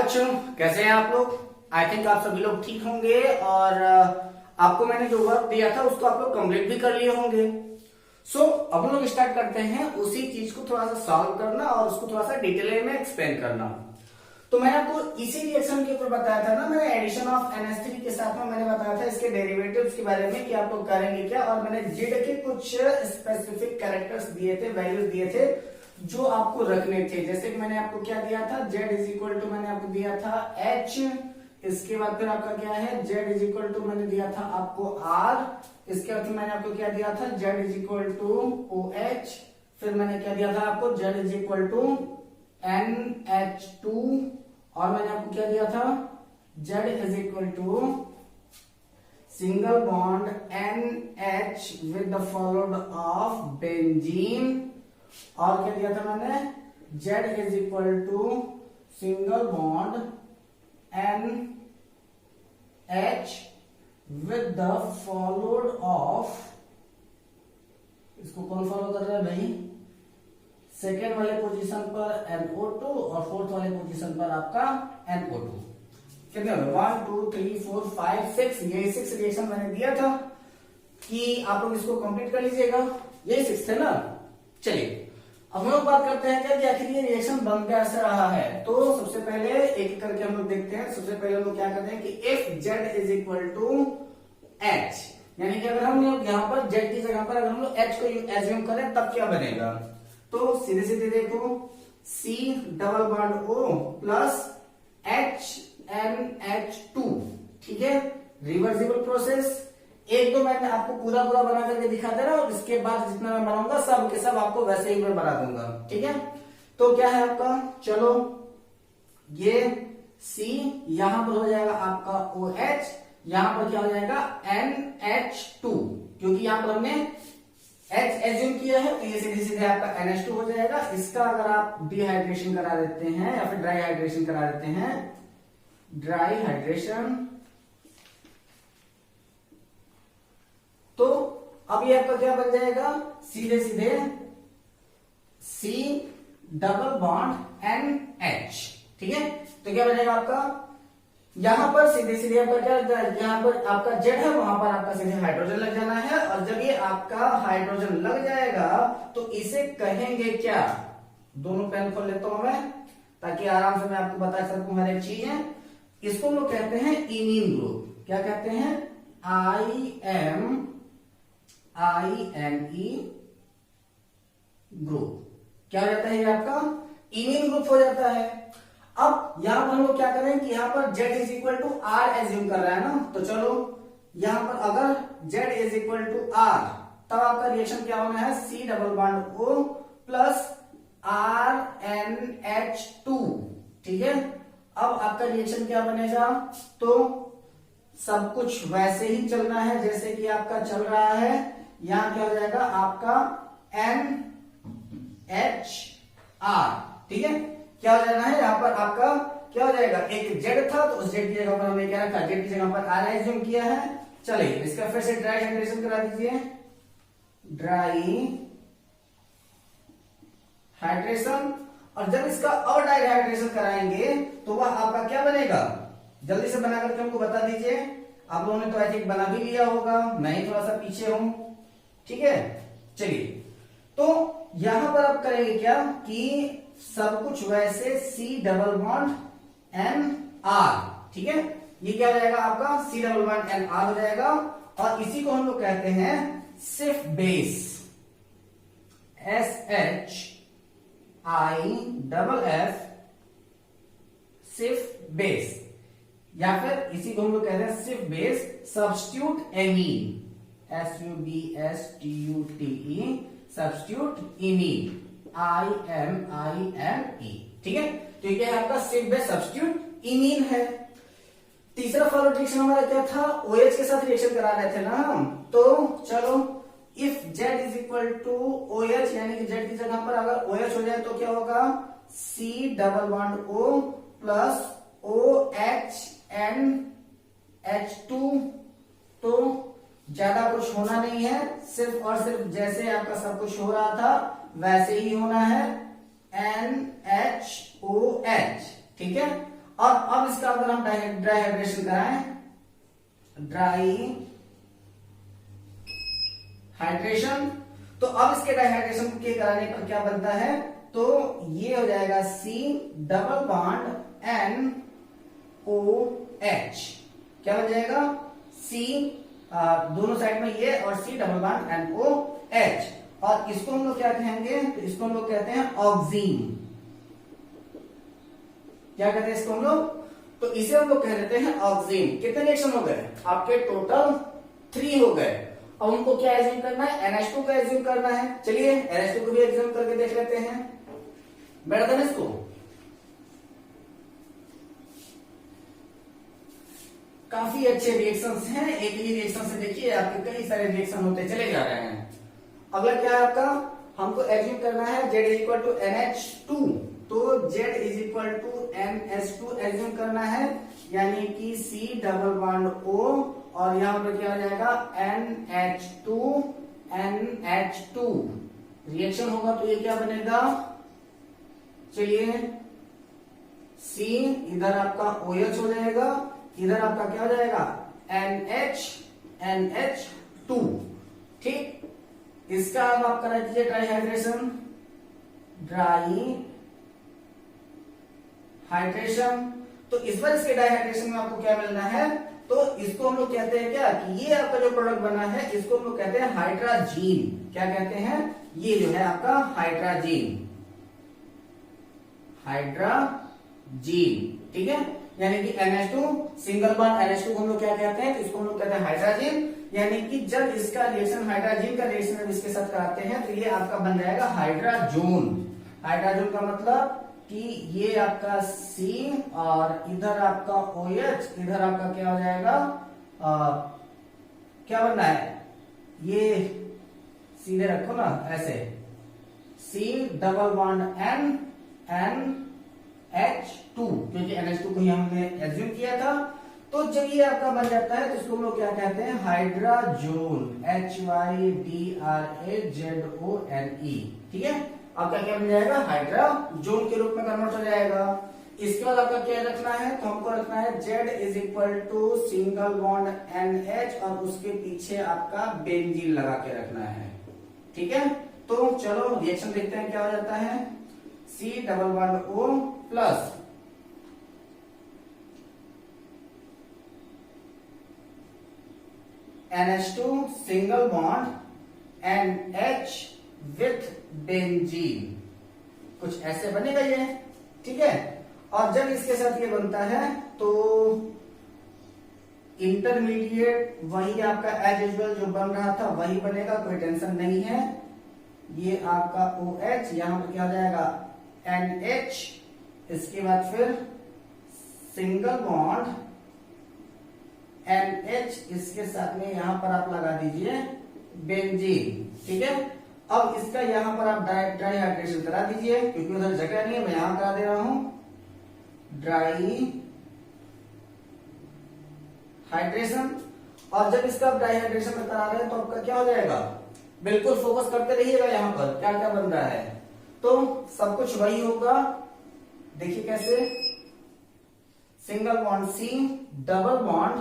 बच्चों, कैसे हैं आप लोग। आई थिंक आप सभी लोग ठीक होंगे और आपको मैंने जो वर्क दिया था उसको आप लोग कंप्लीट भी कर लिए होंगे। अब हम लोग स्टार्ट करते हैं उसी चीज को थोड़ा सा सॉल्व करना और उसको थोड़ा सा डिटेल में एक्सप्लेन करना। तो मैंने आपको इसी रिएक्शन के ऊपर बताया था ना, मैंने एडिशन ऑफ NH3 के साथ में मैंने बताया था इसके डेरिवेटिव्स के बारे में कि आप लोग करेंगे क्या, और मैंने जेड के कुछ स्पेसिफिक कैरेक्टर्स दिए थे, वैल्यूज दिए थे जो आपको रखने थे। जैसे कि मैंने आपको क्या दिया था, z इज इक्वल टू मैंने आपको दिया था h, इसके बाद फिर आपका क्या है z इज इक्वल टू मैंने दिया था आपको r, इसके बाद मैंने आपको क्या दिया था z is equal to OH, फिर मैंने क्या दिया था आपको z is equal to NH2, और मैंने आपको क्या दिया था z is equal to single bond NH with the followed of benzene, और क्या दिया था मैंने z is equal to single bond NH with the followed of, इसको कौन फॉलो कर रहा है भाई, सेकेंड वाले पोजीशन पर NO2 और फोर्थ वाले पोजीशन पर आपका NO2। कितने हो गए 1 2 3 4 5 6, ये 6 रिएक्शन मैंने दिया था कि आप लोग इसको कंप्लीट कर लीजिएगा, यही 6 थे ना। चलिए अब हम लोग बात करते हैं क्या कि आखिर ये रिएक्शन बन कैसे रहा है। तो सबसे पहले एक करके हम लोग देखते हैं। सबसे पहले हम लोग क्या करते हैं कि if z is equal to h, यानी कि अगर हम लोग यहाँ पर z की जगह पर अगर हम लोग h को एज्यूम करें तब क्या बनेगा, तो सीधे सीधे देखो C double bond O plus HNH2, ठीक है, रिवर्सिबल प्रोसेस। एक तो मैंने आपको पूरा पूरा बना करके दिखा दे रहा हूं, इसके बाद जितना मैं बनाऊंगा सब के सब आपको वैसे ही मैं बना दूंगा, ठीक है। तो क्या है आपका, चलो ये C यहां पर हो जाएगा आपका OH, यहां पर क्या हो जाएगा NH2, क्योंकि यहां पर हमने H एज्यूम किया है तो ये सीधे सीधे आपका NH2 हो जाएगा। इसका अगर आप डिहाइड्रेशन करा देते हैं या फिर ड्राई हाइड्रेशन करा देते हैं, ड्राई हाइड्रेशन, तो अब ये आपका क्या बन जाएगा, सीधे सीधे C डबल बॉन्ड NH, ठीक है। तो क्या बनेगा आपका, यहां पर सीधे सीधे आपका क्या, यहां पर आपका Z है वहां पर आपका सीधे हाइड्रोजन लग जाना है, और जब ये आपका हाइड्रोजन लग जाएगा तो इसे कहेंगे क्या, दोनों पेन खोल लेता हूं मैं ताकि आराम से मैं आपको बता सकूं हर एक चीज है। इसको लोग कहते हैं इमीन ग्रुप। क्या कहते हैं, IME ग्रुप। क्या हो जाता है, ये आपका इमीन ग्रुप हो जाता है। अब यहां पर हम लोग क्या करें कि यहां पर Z is equal to R assume कर रहा है ना, तो चलो यहां पर अगर Z is equal to R तब आपका रिएक्शन क्या होना है, C double bond O plus RNH2, ठीक है। अब आपका रिएक्शन क्या बनेगा, तो सब कुछ वैसे ही चलना है जैसे कि आपका चल रहा है। यहां क्या हो जाएगा आपका NHR, ठीक है। क्या हो जाना है, यहां पर आपका क्या हो जाएगा, एक Z था तो उस Z की जगह पर हमने क्या रखा, Z की जगह पर R एज्यूम किया है। चलिए इसका फिर से ड्राई हाइड्रेशन करा दीजिए, ड्राई हाइड्रेशन, और जब इसका और ड्राई हाइड्रेशन कराएंगे तो वह आपका क्या बनेगा, जल्दी से बना करके हमको बता दीजिए। आप लोगों ने तो आई थिंक बना भी लिया होगा, मैं ही थोड़ा सा पीछे हूं, ठीक है। चलिए तो यहां पर आप करेंगे क्या कि सब कुछ वैसे C डबल बॉन्ड NR, ठीक है। ये क्या हो जाएगा आपका C डबल बॉन्ड NR हो जाएगा, और इसी को हम लोग कहते हैं सिर्फ बेस, SHIFF सिर्फ बेस, या फिर इसी को हम लोग कहते हैं सिर्फ base substitute amine, SUBSTUTE substitute imine, IMINE, ठीक है। तो ये क्या है आपका सिर्फ बेस सब्स्टिट्यूट इमीन है। तीसरा फॉलो रिएक्शन हमारा क्या था, OH के साथ रिएक्शन करा रहे थे ना हम, तो चलो if Z is equal to OH, यानी कि Z की जगह पर अगर OH हो जाए तो क्या होगा, C double bond O plus OHNH2, तो ज्यादा कुछ होना नहीं है, सिर्फ और सिर्फ जैसे आपका सब कुछ हो रहा था वैसे ही होना है, NHOH, ठीक है। और अब इसका अगर हम ड्राई हाइड्रेशन कराएं, ड्राई हाइड्रेशन, तो अब इसके डाइहाइड्रेशन के कराने पर क्या बनता है, तो ये हो जाएगा C डबल बॉन्ड NOH। क्या बन जाएगा, C दोनों साइड में ये और C डबल बॉन्ड NOH, और इसको हम लोग क्या कहेंगे, तो इसको हम लोग कहते हैं ऑक्सीन। क्या कहते हैं इसको हम लोग, तो इसे हम लोग कह देते हैं ऑक्सीन। कितने रिएक्शन हो गए आपके, टोटल 3 हो गए। अब हमको क्या एज्यूम करना है, NH2 का एज्यूम करना है। चलिए NH2 को भी एज्यूम करके देख लेते हैं, बैठ देना इसको। काफी अच्छे रिएक्शंस हैं, एक ही रिएक्शन से देखिए आपके कई सारे रिएक्शन होते चले जा रहे हैं। अगला क्या है आपका, हमको एज्यूम करना है Z is equal to NH2, तो Z is equal to NH2 assume करना है, यानी कि C डबल बॉन्ड O, और यहां पर क्या हो जाएगा NH2 रिएक्शन होगा तो ये क्या बनेगा, चलिए C इधर आपका OH हो जाएगा, इधर आपका क्या हो जाएगा NH2। ठीक, इसका अब आप करा दीजिए ड्राई हाइड्रेशन, ड्राई हाइड्रेशन। तो इस बार इसके डाइहाइड्रेशन में आपको क्या मिलना है, तो इसको हम लोग कहते हैं क्या, कि ये आपका जो प्रोडक्ट बना है इसको हम लोग कहते हैं हाइड्राजीन। क्या कहते हैं, ये जो है आपका हाइड्राजीन, हाइड्राजीन। ठीक है, यानी कि NH2 सिंगल बॉन्ड NH2 को हम लोग क्या कहते हैं, तो इसको हम लोग कहते हैं हाइड्राजीन। यानी कि जब इसका रिएक्शन हाइड्राजीन का रिएक्शन इसके साथ कराते हैं तो ये आपका बन जाएगा हाइड्राजोन। हाइड्राजोन का मतलब कि ये आपका C और इधर आपका OH, इधर आपका क्या हो जाएगा, क्या बनना है, ये सीधे रखो ना ऐसे, C डबल बॉन्ड NH2, क्योंकि NH2 को ही हमने एज्यूम किया था। तो जब ये आपका बन जाता है तो इसको हम लोग क्या कहते हैं, हाइड्राजोन, HYDRAZONE। ठीक है, आपका क्या बन जाएगा, हाइड्राजोन के रूप में कन्वर्ट हो जाएगा। इसके बाद आपका क्या रखना है, तो हमको रखना है Z is equal to single bond NH, और उसके पीछे आपका बेंजीन लगा के रखना है। ठीक है, तो चलो रिएक्शन देखते हैं क्या हो जाता है, C double bond O plus NH2 single bond NH with benzene, कुछ ऐसे बनेगा ये। ठीक है, और जब इसके साथ ये बनता है तो इंटरमीडिएट वही आपका एज यूजुअल जो बन रहा था वही बनेगा, कोई टेंशन नहीं है। ये आपका OH, यहां पर क्या हो जाएगा NH, इसके बाद फिर सिंगल बॉन्ड NH, इसके साथ में यहां पर आप लगा दीजिए बेंजीन। ठीक है, अब इसका यहां पर आप ड्राई हाइड्रेशन करा दीजिए, क्योंकि उधर जगह नहीं है, मैं यहां करा दे रहा हूं ड्राई हाइड्रेशन। और जब इसका ड्राई हाइड्रेशन में करा रहे हैं तो आपका क्या हो जाएगा, बिल्कुल फोकस करते रहिएगा यहां पर क्या क्या बन रहा है, तो सब कुछ वही होगा। देखिए कैसे, single bond C double bond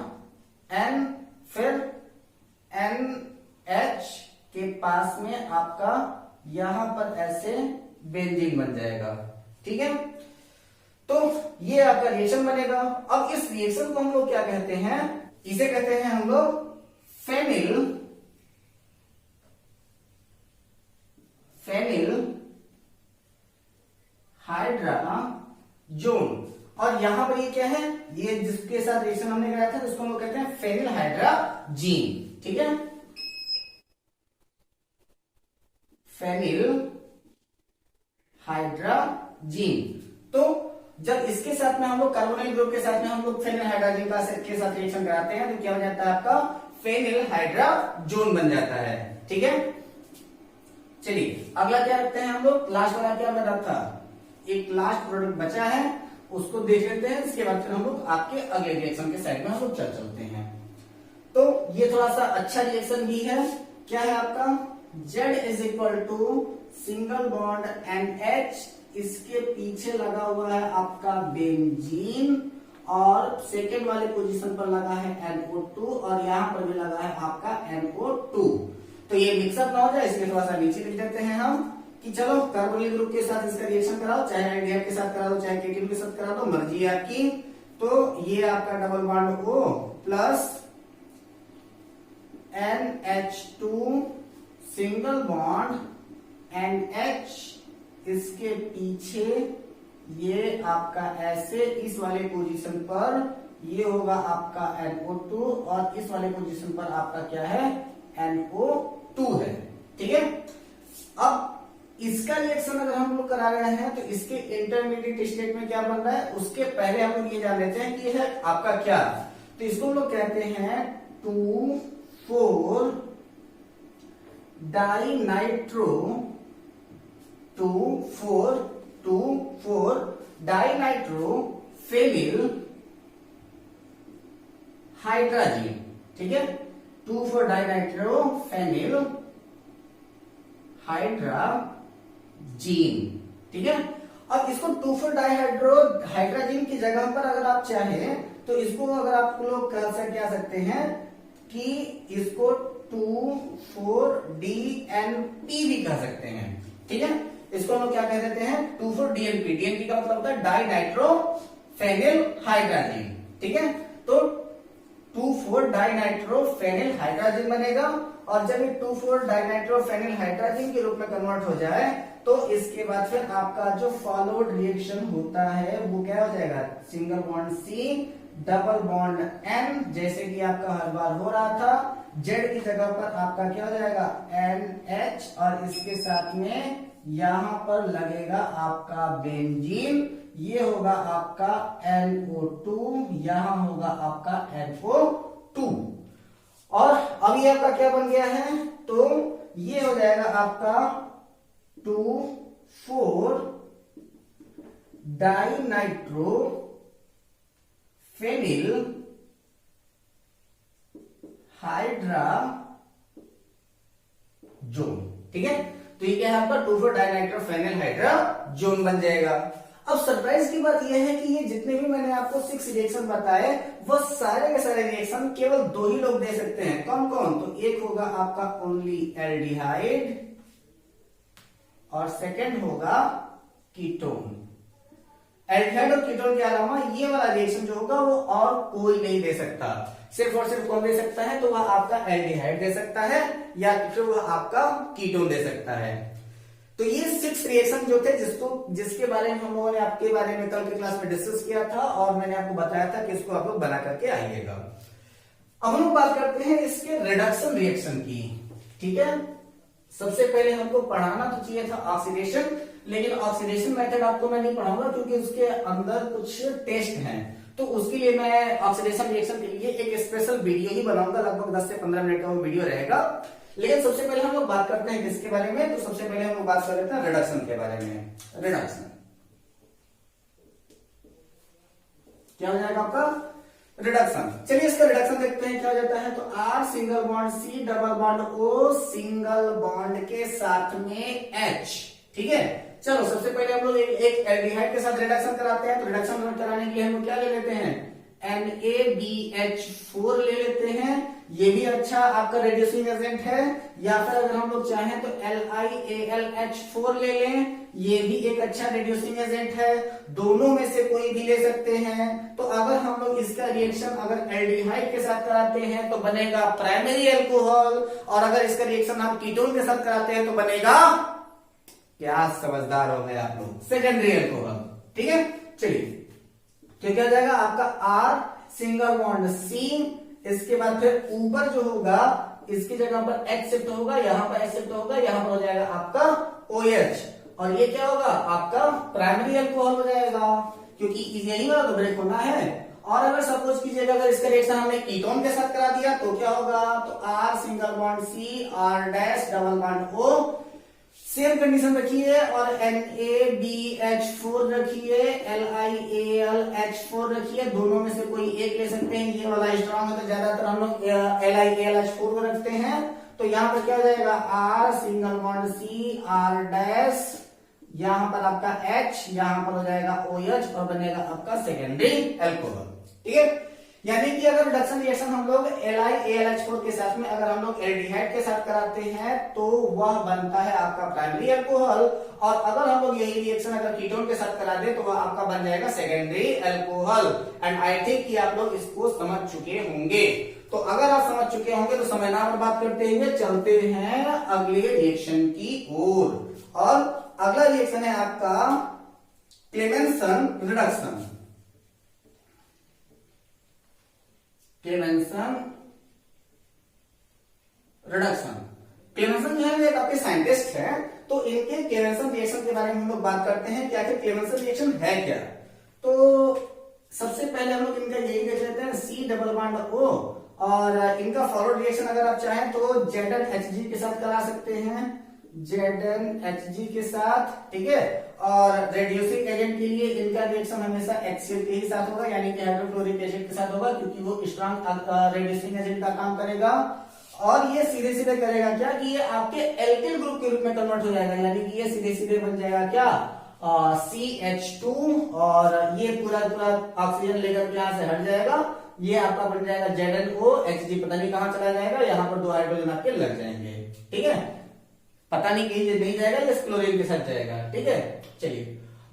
N, फिर NH के पास में आपका यहां पर ऐसे बेंजीन बन जाएगा। ठीक है, तो ये आपका रिएक्शन बनेगा। अब इस रिएक्शन को हम लोग क्या कहते हैं, इसे कहते हैं हम लोग फेनिल हाइड्राजोन। और यहां पर ये क्या है, ये जिसके साथ रिएक्शन हमने कराया था उसको हम लोग कहते हैं फेनिल हाइड्राजीन। ठीक है, फेनिल हाइड्राजीन। तो जब इसके साथ में हम लोग कार्बोनिल ग्रुप के साथ में हम लोग फेनिल हाइड्राजीन के साथ रिएक्शन कराते हैं तो क्या हो जाता है, आपका फेनिल हाइड्राजोन बन जाता है। ठीक है, चलिए अगला क्या रखते हैं हम लोग, लास्ट वाला क्या बना था, एक लास्ट प्रोडक्ट बचा है उसको देख लेते हैं, इसके बाद फिर हम लोग आपके अगले रिएक्शन के साइड में हम लोग चलते हैं। तो ये थोड़ा सा अच्छा रिएक्शन भी है, क्या है आपका Z is equal to single bond NH, इसके पीछे लगा हुआ है आपका बेंजीन और सेकेंड वाले पोजीशन पर लगा है NO2 और यहाँ पर भी लगा है आपका NO2। तो ये मिक्सअप ना हो जाए इसलिए थोड़ा सा नीचे लिख देते हैं हम कि चलो कार्बोनिल ग्रुप के साथ इसका रिएक्शन कराओ, चाहे एल्डिहाइड के साथ करा दो चाहे केटीन के साथ करा दो, मर्जी है आपकी। तो ये आपका double bond O plus NH2 single bond NH, इसके पीछे ये आपका ऐसे इस वाले पोजीशन पर ये होगा आपका NO2 और इस वाले पोजीशन पर आपका क्या है NO2 है। ठीक है, अब इसका रिएक्शन अगर हम लोग करा रहे हैं तो इसके इंटरमीडिएट स्टेट में क्या बन रहा है उसके पहले हम लोग ये जान लेते हैं कि है आपका क्या। तो इसको हम लोग कहते हैं 2,4 डाइनाइट्रो 2,4 डाइनाइट्रो फेनिल हाइड्राजीन। ठीक है, 2,4 डाइनाइट्रो फेनिल हाइड्राजीन। ठीक है, अब इसको 2,4 डाइहाइड्रो हाइड्राजीन की जगह पर अगर आप चाहें तो इसको अगर आप लोग कह सकते हैं कि इसको 2,4-DNP भी कह सकते हैं। ठीक है, इसको हम लोग क्या कह देते हैं 2,4-DNP। DNP का मतलब होता है डाइनाइट्रो फेनिल हाइड्राजीन। ठीक है, तो 2,4 डाइनाइट्रो फेनिल हाइड्राजीन बनेगा और जब ये 2,4 डाइनाइट्रो फेनिल हाइड्राजीन के रूप में कन्वर्ट हो जाए तो इसके बाद फिर आपका जो फॉलोड रिएक्शन होता है वो क्या हो जाएगा single bond C double bond N, जैसे कि आपका हर बार हो रहा था। Z की जगह पर आपका क्या हो जाएगा NH और इसके साथ में यहां पर लगेगा आपका बेंजीन, ये होगा आपका NO2, यहां होगा आपका NO2 और अब ये आपका क्या बन गया है तो ये हो जाएगा आपका 2,4 डाइनाइट्रो फेनिल हाइड्राजोन। ठीक है, तो ये क्या है आपका 2,4 डाइनाइट्रो फेनिल हाइड्राजोन बन जाएगा। अब सरप्राइज की बात यह है कि ये जितने भी मैंने आपको 6 रिएक्शन बताए वो सारे के सारे रिएक्शन केवल 2 ही लोग दे सकते हैं। कौन कौन? तो एक होगा आपका ओनली एल्डिहाइड और सेकंड होगा कीटोन। एल्डिहाइड और कीटोन के अलावा ये वाला रिएक्शन जो होगा वो और कोई नहीं दे सकता। सिर्फ और सिर्फ कौन दे सकता है तो वह आपका एल्डिहाइड दे सकता है या फिर वह आपका कीटोन दे सकता है। तो ये 6 रिएक्शन जो थे जिसके बारे में हम लोगों ने आपके बारे में कल की क्लास में डिस्कस किया था और मैंने आपको बताया था कि इसको आप लोग बना करके आइएगा। अब हम लोग बात करते हैं इसके रिडक्शन रिएक्शन की। ठीक है, सबसे पहले हमको पढ़ाना तो चाहिए था ऑक्सीडेशन, लेकिन ऑक्सीडेशन मेथड आपको मैं नहीं पढ़ाऊंगा क्योंकि उसके अंदर कुछ टेस्ट हैं। तो उसके लिए मैं ऑक्सीडेशन रिएक्शन के लिए एक स्पेशल वीडियो ही बनाऊंगा, लगभग 10 से 15 मिनट का वो वीडियो रहेगा। लेकिन सबसे पहले हम लोग बात करते हैं किसके बारे में, तो सबसे पहले हम लोग बात कर लेते हैं रिडक्शन के बारे में। रिडक्शन क्या हो जाएगा आपका रिडक्शन। चलिए इसका रिडक्शन देखते हैं क्या हो जाता है। तो R single bond C double bond O single bond के साथ में H। ठीक है, चलो सबसे पहले हम लोग एक एल्डिहाइड के साथ रिडक्शन कराते हैं। तो रिडक्शन कराने के लिए हम लोग क्या ले लेते हैं NaBH4 ले लेते हैं। ये भी अच्छा आपका रेड्यूसिंग एजेंट है। या फिर अगर हम लोग चाहें तो LiAlH4 ले लें, ये भी एक अच्छा रेड्यूसिंग एजेंट है। दोनों में से कोई भी ले सकते हैं। तो अगर हम लोग इसका रिएक्शन अगर एल्डिहाइड के साथ कराते हैं तो बनेगा प्राइमरी अल्कोहल और अगर इसका रिएक्शन हम कीटोन के साथ कराते हैं तो बनेगा, क्या समझदार हो गए आप लोग, सेकेंडरी अल्कोहल। ठीक है, चलिए तो क्या हो जाएगा आपका R सिंगल बॉन्ड C, इसके बाद फिर ऊपर जो होगा इसकी जगह पर H शिफ्ट होगा, यहां पर H शिफ्ट होगा, यहां पर हो जाएगा आपका OH और ये क्या होगा आपका प्राइमरी अल्कोहल हो जाएगा क्योंकि यही वाला तो ब्रेक होना है। और अगर सपोज कीजिएगा अगर इसका रिएक्शन हमने कीटोन के साथ करा दिया तो क्या होगा, तो R single bond C R dash double bond O, same condition रखिए और NaBH4 रखिए, LiAlH4 रखिए। दोनों में से कोई एक ले सकते हैं। ये वाला स्ट्रॉन्ग है तो ज्यादातर हम लोग LiAlH4 को रखते हैं। तो यहाँ पर क्या हो जाएगा R single bond C R dash यहां पर आपका H, यहां पर हो जाएगा OH और बनेगा आपका सेकेंडरी एल्कोहल। ठीक है, यानी कि अगर रिडक्शन रिएक्शन हम लोग LiAlH4 के साथ में अगर हम लोग एल्डिहाइड के साथ कराते हैं तो वह बनता है आपका प्राइमरी अल्कोहल, और अगर हम लोग यही रिएक्शन अगर कीटोन के साथ करा दे तो वह आपका बन जाएगा secondary alcohol. And I think कि आप लोग इसको समझ चुके होंगे। तो अगर आप समझ चुके होंगे तो समय ना बर्बाद करते हुए चलते हैं अगले रिएक्शन की ओर। और अगला रिएक्शन है आपका Clemmensen reduction. Clemmensen reduction, Clemmensen जो है एक आपके साइंटिस्ट है, तो इनके क्लेमेंसन रिएक्शन के बारे में हम लोग बात करते हैं कि आखिर क्लेमेंसन रिएक्शन है क्या। तो सबसे पहले हम लोग इनका यही देख लेते हैं C डबल बॉन्ड O, और इनका फॉरवर्ड रिएक्शन अगर आप चाहें तो ZnHG के साथ करा सकते हैं, ZnHG के साथ। ठीक है, और रेड्यूसिंग एजेंट के लिए इनका रिएक्शन हमेशा HCl के ही साथ होगा, यानी कि हाइड्रोक्लोरिक एसिड के साथ होगा, क्योंकि वो स्ट्रॉन्ग रेड्यूसिंग एजेंट का काम करेगा। और ये सीधे सीधे करेगा क्या कि ये आपके एल्किल ग्रुप के रूप में कन्वर्ट हो जाएगा, यानी कि ये सीधे सीधे बन जाएगा क्या CH2, और ये पूरा पूरा ऑक्सीजन लेकर के यहां से हट जाएगा, ये आपका बन जाएगा ZnOHG, पता नहीं कहां चला जाएगा, यहां पर 2 हाइड्रोजन आपके लग जाएंगे। ठीक है, पता नहीं कहीं नहीं जाएगा, ये क्लोरीन के साथ जाएगा। ठीक है, चलिए,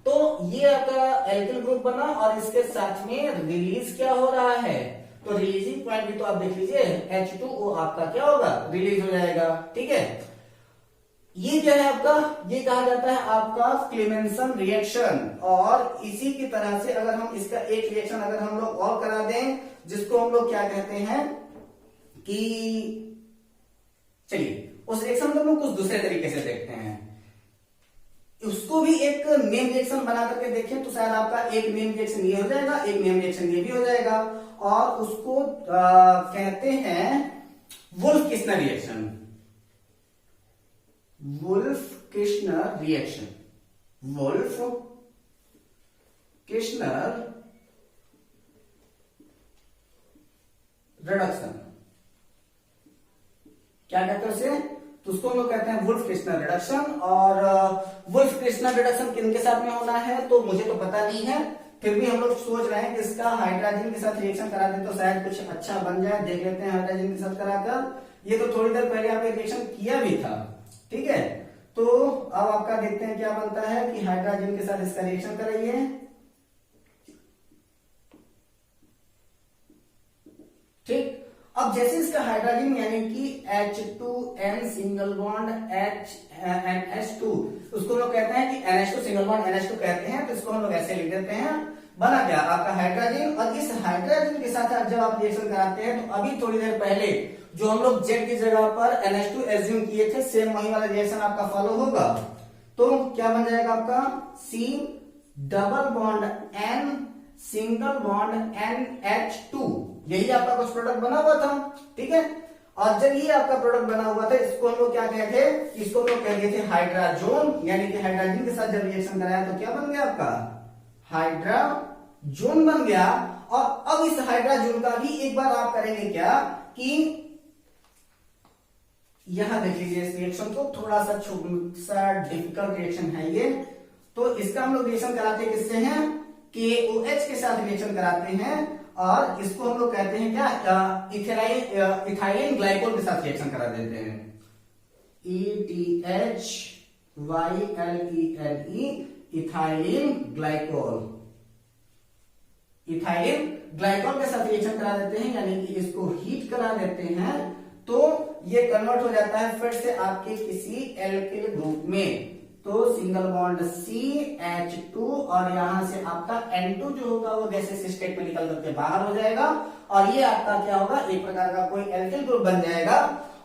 तो ये आपका एल्किल ग्रुप बना, और इसके साथ में रिलीज क्या हो रहा है, तो रिलीजिंग पॉइंट भी तो आप देख लीजिए, H2O आपका क्या होगा, रिलीज हो जाएगा। ठीक है, ये क्या है आपका, ये कहा जाता है आपका क्लेमेंसन रिएक्शन। और इसी की तरह से अगर हम इसका एक रिएक्शन अगर हम लोग और करा दें, जिसको हम लोग क्या कहते हैं कि, चलिए उस रिएक्शन को हम कुछ दूसरे तरीके से देखते हैं, उसको भी एक मेन रिएक्शन बना करके देखें तो शायद आपका एक मेन रिएक्शन ये हो जाएगा, एक मेन रिएक्शन ये भी हो जाएगा, और उसको कहते हैं Wolff Kishner reaction. Wolff Kishner reaction, Wolff Kishner reduction, क्या कहते हैं उसे, तो उसको हम लोग कहते हैं वुल्फ किस्नर रिडक्शन। और वुल्फ किस्नर रिडक्शन किनके साथ में होना है तो मुझे तो पता नहीं है, फिर भी हम लोग सोच रहे हैं कि इसका हाइड्रोजन के साथ रिएक्शन करा दें तो शायद कुछ अच्छा बन जाए। देख लेते हैं हाइड्रोजन के साथ कराकर, ये तो थोड़ी देर पहले आपने रिएक्शन किया भी था। ठीक है, तो अब आपका देखते हैं क्या बनता है कि हाइड्रोजन के साथ इसका रिएक्शन कराइए। ठीक, अब जैसे इसका हाइड्रोजन यानी कि H2N सिंगल बॉन्ड NH2, उसको लोग कहते हैं कि NH2 सिंगल बॉन्ड NH2 कहते हैं, तो इसको हम लोग ऐसे लिख देते हैं, बना क्या आपका हाइड्रोजन। और इस हाइड्रोजन के साथ जब आप रिएक्शन कराते हैं तो अभी थोड़ी देर पहले जो हम लोग Z की जगह पर NH2 एज्यूम किए थे, सेम वही वाला रिएक्शन आपका फॉलो होगा। तो क्या बन जाएगा आपका C double bond N single bond NH2, यही आपका कुछ प्रोडक्ट बना हुआ था। ठीक है, और जब ये आपका प्रोडक्ट बना हुआ था, इसको हम लोग क्या कहते थे, इसको हम लोग कहते थे हाइड्राजोन, यानी कि हाइड्रोजन के साथ जब रिएक्शन कराया तो क्या बन गया आपका हाइड्राजोन बन गया। और अब इस हाइड्राजोन का भी एक बार आप करेंगे क्या कि यहां देख लीजिए इस रिएक्शन को, थोड़ा सा डिफिकल्ट रिएक्शन है ये, तो इसका हम लोग रिएक्शन कराते हैं किससे हैं, KOH के साथ रिएक्शन कराते हैं, और इसको हम लोग कहते हैं क्या इथाइलिन ग्लाइकोल के साथ रिएक्शन करा देते हैं, ETHYLENE ethylene glycol, ethylene glycol के साथ रिएक्शन करा देते हैं, यानी कि इसको हीट करा देते हैं, तो ये कन्वर्ट हो जाता है फिर से आपके किसी एल्किल ग्रुप में। तो सिंगल बॉन्ड CH2, और यहां से आपका N2 जो होगा वो गैसेस स्टेट में निकल करके बाहर हो जाएगा, और ये आपका क्या होगा, एक प्रकार का कोई एल्किल ग्रुप बन जाएगा।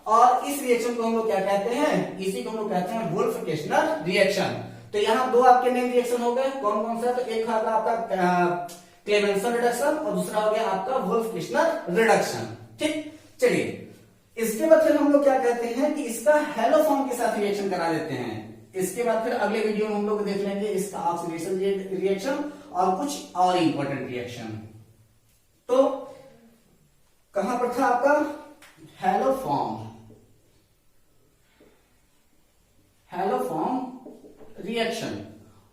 और इस रिएक्शन को हम लोग क्या कहते हैं, इसी को हम लोग कहते हैं वुल्फ किस्नर रिएक्शन। तो यहाँ दो आपके मेन रिएक्शन हो गए, कौन कौन सा, तो एक होगा आपका क्लेमेंसन रिडक्शन और दूसरा हो गया आपका वुल्फ किस्नर रिडक्शन। ठीक, चलिए इसके बाद फिर हम लोग क्या कहते हैं कि इसका हेलोफॉर्म के साथ रिएक्शन करा देते हैं। इसके बाद फिर अगले वीडियो में हम लोग देख लेंगे इसका ऑक्सीडेशन रिएक्शन और कुछ और इंपॉर्टेंट रिएक्शन। तो कहां पर था आपका हेलोफॉर्म, हेलोफॉर्म रिएक्शन।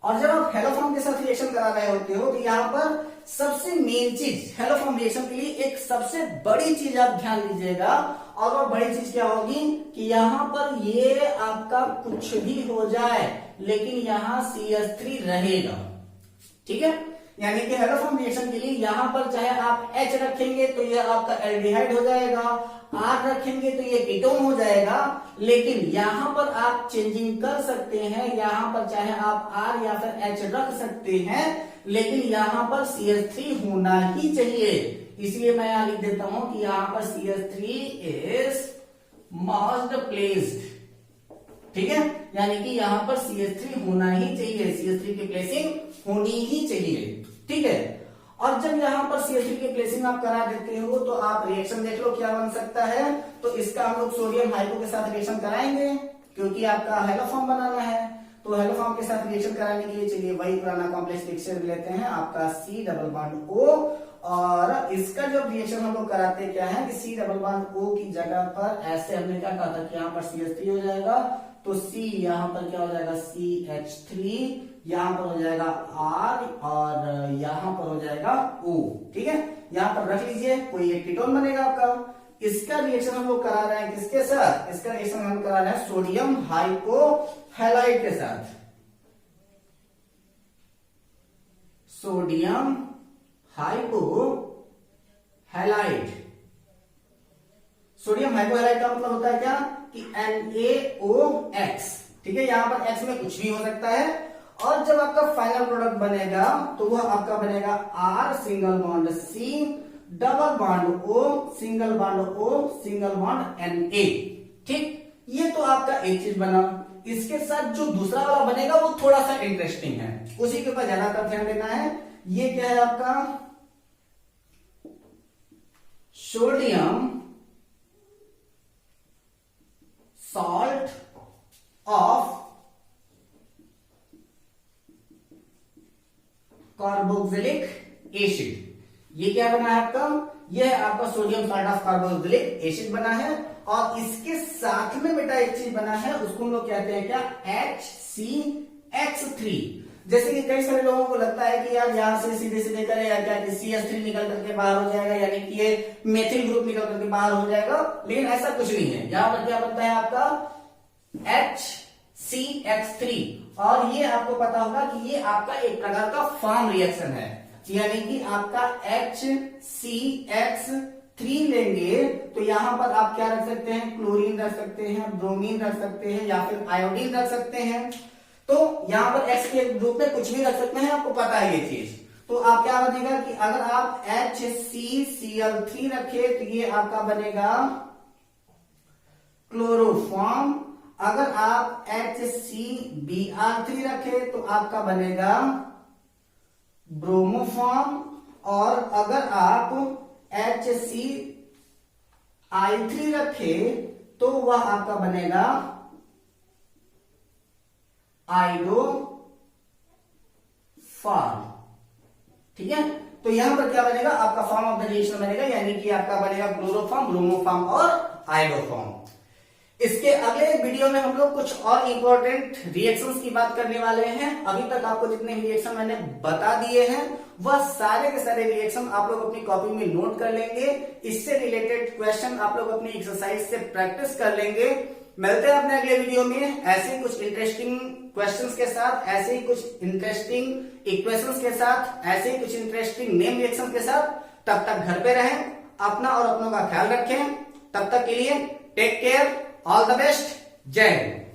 और जब आप हेलोफॉर्म के साथ रिएक्शन करा रहे होते हो तो यहाँ पर सबसे मेन चीज हेलोफॉर्म रिएक्शन के लिए एक सबसे बड़ी चीज आप ध्यान दीजिएगा, और वो बड़ी चीज क्या होगी कि यहाँ पर ये आपका कुछ भी हो जाए लेकिन यहाँ CH3 रहेगा। ठीक है, यानी कि हेलोफॉर्म रिएक्शन के लिए यहाँ पर चाहे आप H रखेंगे तो ये आपका एल्डिहाइड हो जाएगा, R रखेंगे तो ये कीटोन हो जाएगा, लेकिन यहाँ पर आप चेंजिंग कर सकते हैं, यहाँ पर चाहे आप R या फिर H रख सकते हैं, लेकिन यहाँ पर CH3 होना ही चाहिए। इसलिए मैं यहां लिख देता हूं कि यहाँ पर CH3 इज मस्ट प्लेस्ड। ठीक है, यानी कि यहाँ पर CH3 होना ही चाहिए, CH3 की प्लेसिंग होनी ही चाहिए। ठीक है, और जब यहाँ पर CH3 की प्लेसिंग आप करा देते हो तो आप रिएक्शन देख लो क्या बन सकता है। तो इसका हम लोग सोडियम हाइपो के साथ रिएक्शन कराएंगे क्योंकि आपका हेलोफॉर्म बनाना है। तो हेलोफॉर्म के साथ रिएक्शन कराने के लिए चलिए वही पुराना कॉम्प्लेक्स पिक्चर लेते हैं, आपका C डबल बॉन्ड O, और इसका जब रिएक्शन हम लोग कराते हैं क्या है कि C डबल बॉन्ड O की जगह पर ऐसे हमने क्या कहा था कि यहाँ पर CH3 हो जाएगा, तो C यहाँ पर क्या हो जाएगा CH3, यहाँ पर हो जाएगा R और यहाँ पर हो जाएगा O। ठीक है, यहाँ पर रख लीजिए, कोई एक कीटोन बनेगा आपका। इसका रिएक्शन हम लोग करा रहे हैं किसके साथ, इसका रिएक्शन हम करा रहे हैं सोडियम हाइपोहैलाइड के साथ। सोडियम हाइपोहैलाइड, सोडियम हाइपोहैलाइड का मतलब होता है क्या कि NaOH। ठीक है, यहां पर X में कुछ भी हो सकता है, और जब आपका फाइनल प्रोडक्ट बनेगा तो वह आपका बनेगा R single bond C double bond O single bond O single bond Na। ठीक, ये तो आपका एक चीज बना। इसके साथ जो दूसरा वाला बनेगा वो थोड़ा सा इंटरेस्टिंग है, उसी के ऊपर ज्यादातर ध्यान देना है। ये क्या है आपका sodium salt of carboxylic acid. ये क्या बना है आपका, ये है आपका sodium salt of carboxylic acid बना है, और इसके साथ में बेटा एक चीज बना है, उसको हम लोग कहते हैं क्या HCX3। जैसे कि कई सारे लोगों को लगता है कि यार यहाँ से सीधे सीधे करें या क्या कि CH3 निकल करके बाहर हो जाएगा, यानी कि ये मेथिल ग्रुप निकल करके बाहर हो जाएगा, लेकिन ऐसा कुछ नहीं है। यहाँ पर क्या बनता है आपका HCX3, और ये आपको पता होगा कि ये आपका एक प्रकार का फॉर्म रिएक्शन है, यानी कि आपका HCX3 लेंगे तो यहां पर आप क्या रख सकते हैं, क्लोरीन रख सकते हैं, ब्रोमीन रख सकते हैं, या फिर आयोडीन रख सकते हैं। तो यहां पर X के ग्रुप में कुछ भी रख सकते हैं, आपको पता है ये चीज। तो आप क्या बनेगा कि अगर आप HCCl3 रखे तो ये आपका बनेगा क्लोरोफॉर्म, अगर आप HCBr3 रखे तो आपका बनेगा ब्रोमोफॉर्म, और अगर आप HCl3 रखे तो वह आपका बनेगा आइडोफॉर्म। ठीक है, तो यहां पर क्या बनेगा आपका फॉर्म ऑफ द रिएक्शन बनेगा, यानी कि आपका बनेगा क्लोरोफॉर्म, ब्रोमोफॉर्म और आइडोफॉर्म। इसके अगले वीडियो में हम लोग कुछ और इंपॉर्टेंट रिएक्शंस की बात करने वाले हैं। अभी तक आपको जितने रिएक्शन मैंने बता दिए हैं वह सारे के सारे रिएक्शन आप लोग अपनी कॉपी में नोट कर लेंगे, इससे रिलेटेड क्वेश्चन आप लोग अपनी एक्सरसाइज से प्रैक्टिस कर लेंगे। मिलते हैं अपने अगले वीडियो में ऐसे ही कुछ इंटरेस्टिंग क्वेश्चंस के साथ, ऐसे ही कुछ इंटरेस्टिंग इक्वेशंस के साथ, ऐसे ही कुछ इंटरेस्टिंग नेम रिएक्शन के साथ। तब तक घर पे रहें, अपना और अपनों का ख्याल रखें। तब तक के लिए take care, all the best, जय हिंद।